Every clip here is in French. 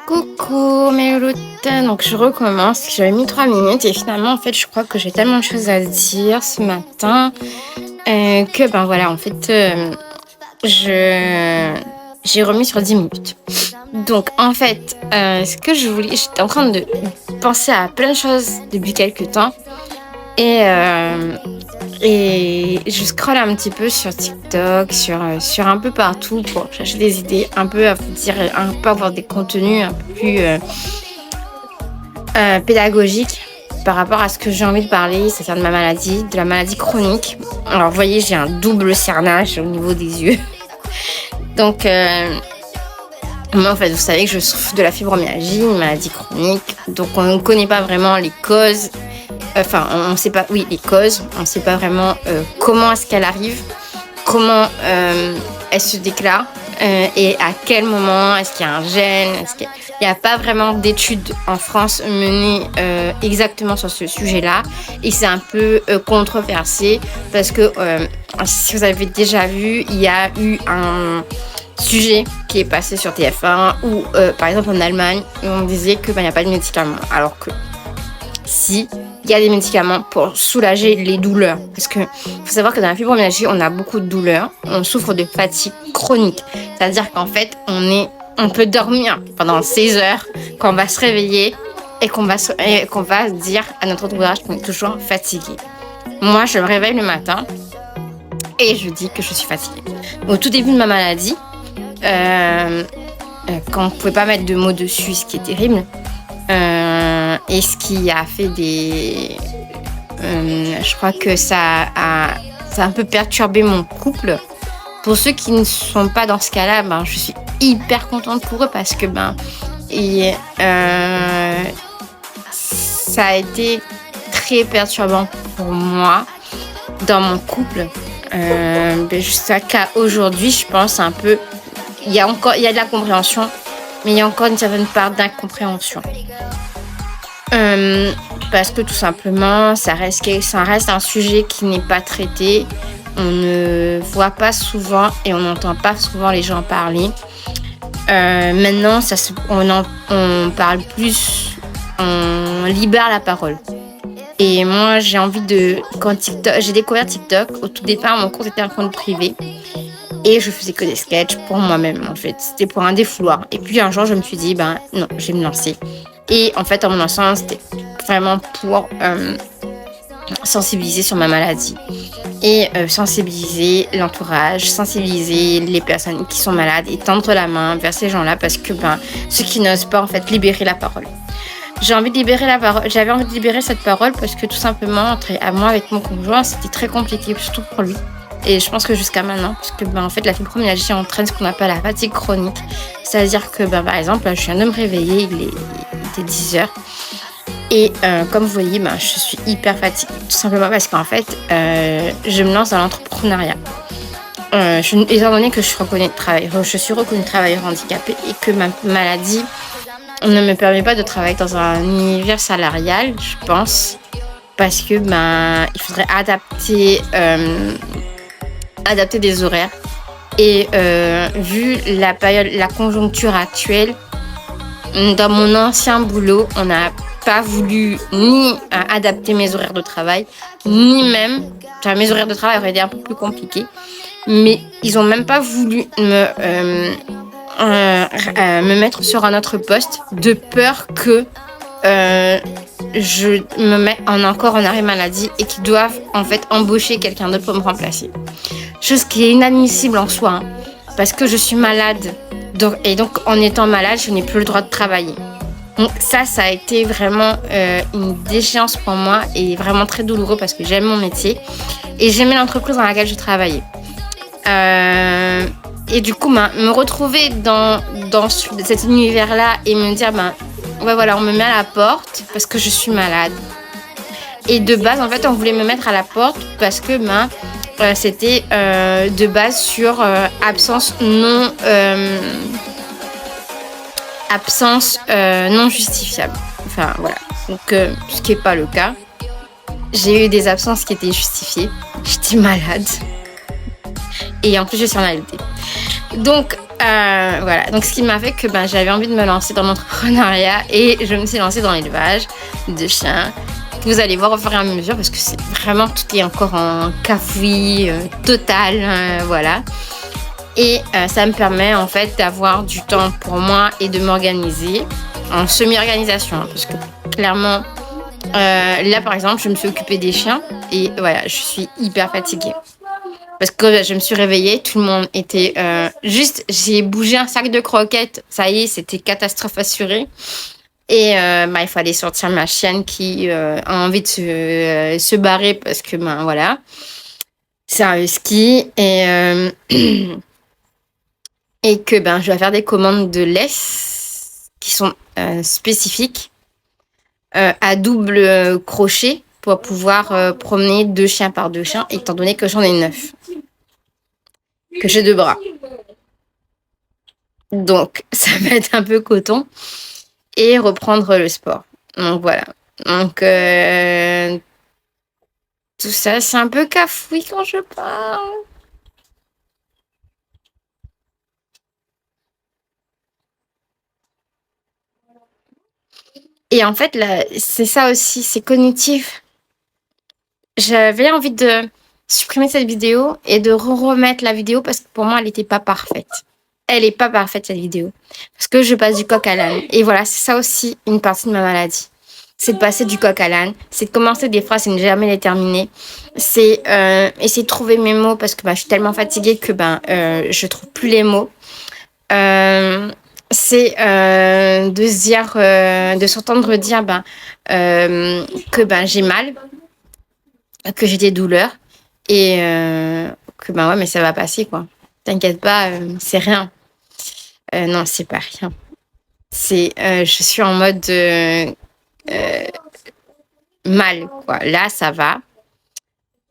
Coucou Méloute, donc je recommence, j'avais mis 3 minutes et finalement en fait je crois que j'ai tellement de choses à dire ce matin que ben voilà en fait j'ai remis sur 10 minutes. Donc en fait ce que je voulais, j'étais en train de penser à plein de choses depuis quelques temps et je scrolle un petit peu sur TikTok, sur un peu partout pour chercher des idées, un peu à vous dire, un peu avoir des contenus un peu plus pédagogiques par rapport à ce que j'ai envie de parler, c'est-à-dire de ma maladie, de la maladie chronique. Alors vous voyez, j'ai un double cernage au niveau des yeux. Donc moi en fait, vous savez que je souffre de la fibromyalgie, une maladie chronique. Donc on ne connaît pas vraiment les causes. Enfin, on ne sait pas, oui, les causes, on ne sait pas vraiment comment est-ce qu'elle arrive, comment elle se déclare et à quel moment, est-ce qu'il y a un gène, il n'y a pas vraiment d'études en France menées exactement sur ce sujet-là et c'est un peu controversé parce que si vous avez déjà vu, il y a eu un sujet qui est passé sur TF1 où par exemple en Allemagne, on disait qu'il n'y a pas de médicaments alors que si, il y a des médicaments pour soulager les douleurs. Parce que faut savoir que dans la fibromyalgie, on a beaucoup de douleurs. On souffre de fatigue chronique. C'est-à-dire qu'en fait, on peut dormir pendant 16 heures, qu'on va se réveiller et qu'on va dire à notre entourage qu'on est toujours fatigué. Moi, je me réveille le matin et je dis que je suis fatiguée. Au tout début de ma maladie, quand on ne pouvait pas mettre de mots dessus, ce qui est terrible, et ce qui a fait je crois que ça a un peu perturbé mon couple. Pour ceux qui ne sont pas dans ce cas-là, ben, je suis hyper contente pour eux parce que ça a été très perturbant pour moi dans mon couple. Jusqu'à aujourd'hui, je pense un peu, il y a de la compréhension, mais il y a encore une certaine part d'incompréhension. Parce que tout simplement, ça reste un sujet qui n'est pas traité. On ne voit pas souvent et on n'entend pas souvent les gens parler. Maintenant, on parle plus, on libère la parole. Et moi, j'ai découvert TikTok, au tout départ, mon compte était un compte privé. Et je faisais que des sketchs pour moi-même, en fait. C'était pour un défouloir. Et puis un jour, je me suis dit, non, je vais me lancer. Et en fait, en me lançant, c'était vraiment pour sensibiliser sur ma maladie. Et sensibiliser l'entourage, sensibiliser les personnes qui sont malades et tendre la main vers ces gens-là parce que ceux qui n'osent pas, en fait, libérer la parole. J'avais envie de libérer cette parole parce que tout simplement, moi avec mon conjoint, c'était très compliqué, surtout pour lui. Et je pense que jusqu'à maintenant, parce que en fait, la fibromyalgie entraîne ce qu'on appelle la fatigue chronique. C'est-à-dire que, par exemple, je viens de me réveiller, il était 10 heures. Et comme vous voyez, je suis hyper fatiguée. Tout simplement parce qu'en fait, je me lance dans l'entrepreneuriat. Étant donné que je suis reconnue travailleur handicapé et que ma maladie ne me permet pas de travailler dans un univers salarial, je pense. Parce que il faudrait adapter des horaires et vu la conjoncture actuelle, dans mon ancien boulot, on n'a pas voulu ni adapter mes horaires de travail, ni même, mes horaires de travail auraient été un peu plus compliqués, mais ils n'ont même pas voulu me mettre sur un autre poste de peur que je me mets encore en arrêt maladie et qu'ils doivent en fait embaucher quelqu'un d'autre pour me remplacer. Chose qui est inadmissible en soi, parce que je suis malade. Donc en étant malade, je n'ai plus le droit de travailler. Donc ça a été vraiment une déchéance pour moi et vraiment très douloureux parce que j'aime mon métier et j'aimais l'entreprise dans laquelle je travaillais. Et du coup, me retrouver dans cet univers-là et me dire, ouais, voilà, on me met à la porte parce que je suis malade. Et de base, en fait, on voulait me mettre à la porte parce que c'était de base sur absence non justifiable. Enfin, voilà. Donc, ce qui n'est pas le cas. J'ai eu des absences qui étaient justifiées. J'étais malade. Et en plus, je suis en ALD. Donc, Voilà, donc ce qui m'a fait que j'avais envie de me lancer dans l'entrepreneuriat et je me suis lancée dans l'élevage de chiens. Vous allez voir au fur et à mesure parce que c'est vraiment, tout est encore en cafouille total, voilà. Et ça me permet en fait d'avoir du temps pour moi et de m'organiser en semi-organisation, hein, parce que clairement, là par exemple, je me suis occupée des chiens et voilà, je suis hyper fatiguée. Parce que je me suis réveillée, tout le monde était juste, j'ai bougé un sac de croquettes, ça y est, c'était catastrophe assurée. Et il fallait sortir ma chienne qui a envie de se barrer parce que voilà, c'est un husky et que je vais faire des commandes de laisse qui sont spécifiques à double crochet pour pouvoir promener 2 chiens par 2 chiens, étant donné que j'en ai 9, que j'ai 2 bras. Donc, ça va être un peu coton et reprendre le sport. Donc, voilà. Donc, tout ça, c'est un peu cafouille quand je parle. Et en fait, là, c'est ça aussi, c'est cognitif. J'avais envie de supprimer cette vidéo et de remettre la vidéo parce que pour moi, elle n'était pas parfaite. Elle n'est pas parfaite, cette vidéo. Parce que je passe du coq à l'âne. Et voilà, c'est ça aussi une partie de ma maladie. C'est de passer du coq à l'âne. C'est de commencer des phrases et ne jamais les terminer. C'est essayer de trouver mes mots parce que je suis tellement fatiguée que je trouve plus les mots. C'est de se dire, de s'entendre dire que j'ai mal, que j'ai des douleurs et que ouais, mais ça va passer quoi. T'inquiète pas, c'est rien. Non, c'est pas rien. C'est, je suis en mode mal quoi. Là, ça va.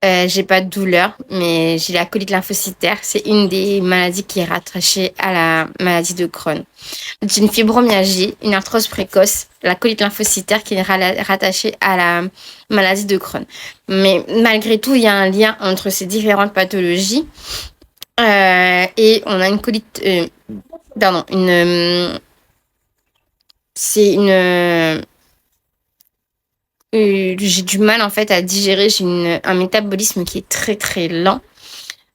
J'ai pas de douleur, mais j'ai la colite lymphocytaire. C'est une des maladies qui est rattachée à la maladie de Crohn. J'ai une fibromyalgie, une arthrose précoce, la colite lymphocytaire qui est rattachée à la maladie de Crohn. Mais malgré tout, il y a un lien entre ces différentes pathologies. Et on a une colite... c'est une... j'ai du mal en fait à digérer, j'ai un métabolisme qui est très très lent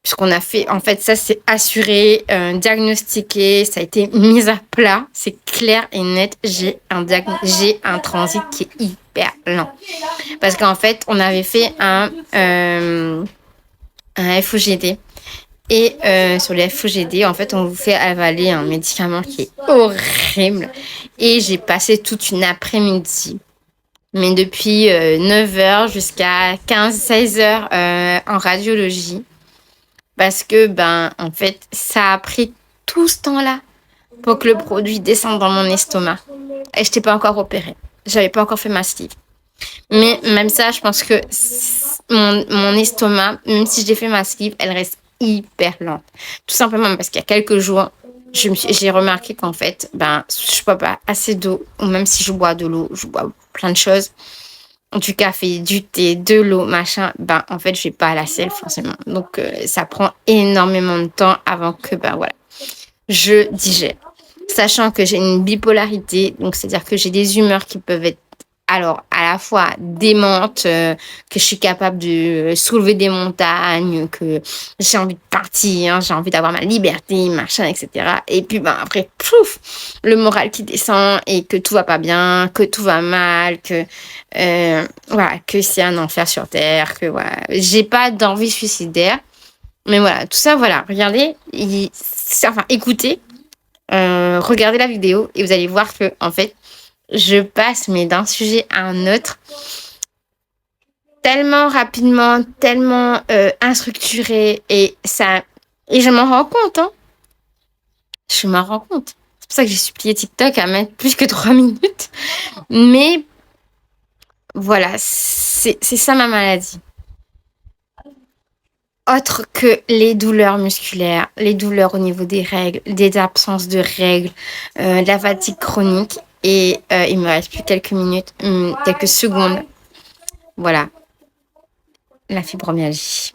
puisqu'on a fait, en fait ça c'est assuré, diagnostiqué, ça a été mis à plat, c'est clair et net, j'ai un transit qui est hyper lent parce qu'en fait on avait fait un FOGD et sur le FOGD en fait on vous fait avaler un médicament qui est horrible et j'ai passé toute une après-midi. Mais depuis 9h jusqu'à 15-16h en radiologie. Parce que, en fait, ça a pris tout ce temps-là pour que le produit descende dans mon estomac. Et je n'étais pas encore opérée. J'avais pas encore fait ma sleeve. Mais même ça, je pense que mon estomac, même si j'ai fait ma sleeve, elle reste hyper lente. Tout simplement parce qu'il y a quelques jours, j'ai remarqué qu'en fait, je bois pas assez d'eau. Ou même si je bois de l'eau, je bois plein de choses. Du café, du thé, de l'eau, machin. En fait, je vais pas à la selle forcément. Donc, ça prend énormément de temps avant que, voilà, je digère. Sachant que j'ai une bipolarité, donc c'est-à-dire que j'ai des humeurs qui peuvent être alors à la fois démente, que je suis capable de soulever des montagnes, que j'ai envie de partir, j'ai envie d'avoir ma liberté, machin, etc. Et puis après, pouf, le moral qui descend et que tout va pas bien, que tout va mal, que voilà, que c'est un enfer sur terre, que voilà, j'ai pas d'envie suicidaire. Mais voilà, tout ça, voilà, regardez, écoutez, regardez la vidéo et vous allez voir que en fait, je passe mais d'un sujet à un autre tellement rapidement, tellement instructuré et je m'en rends compte. Je m'en rends compte. C'est pour ça que j'ai supplié TikTok à mettre plus que 3 minutes. Mais voilà, c'est ça ma maladie. Autre que les douleurs musculaires, les douleurs au niveau des règles, des absences de règles, de la fatigue chronique. Et il me reste plus quelques minutes, quelques secondes. Voilà, la fibromyalgie.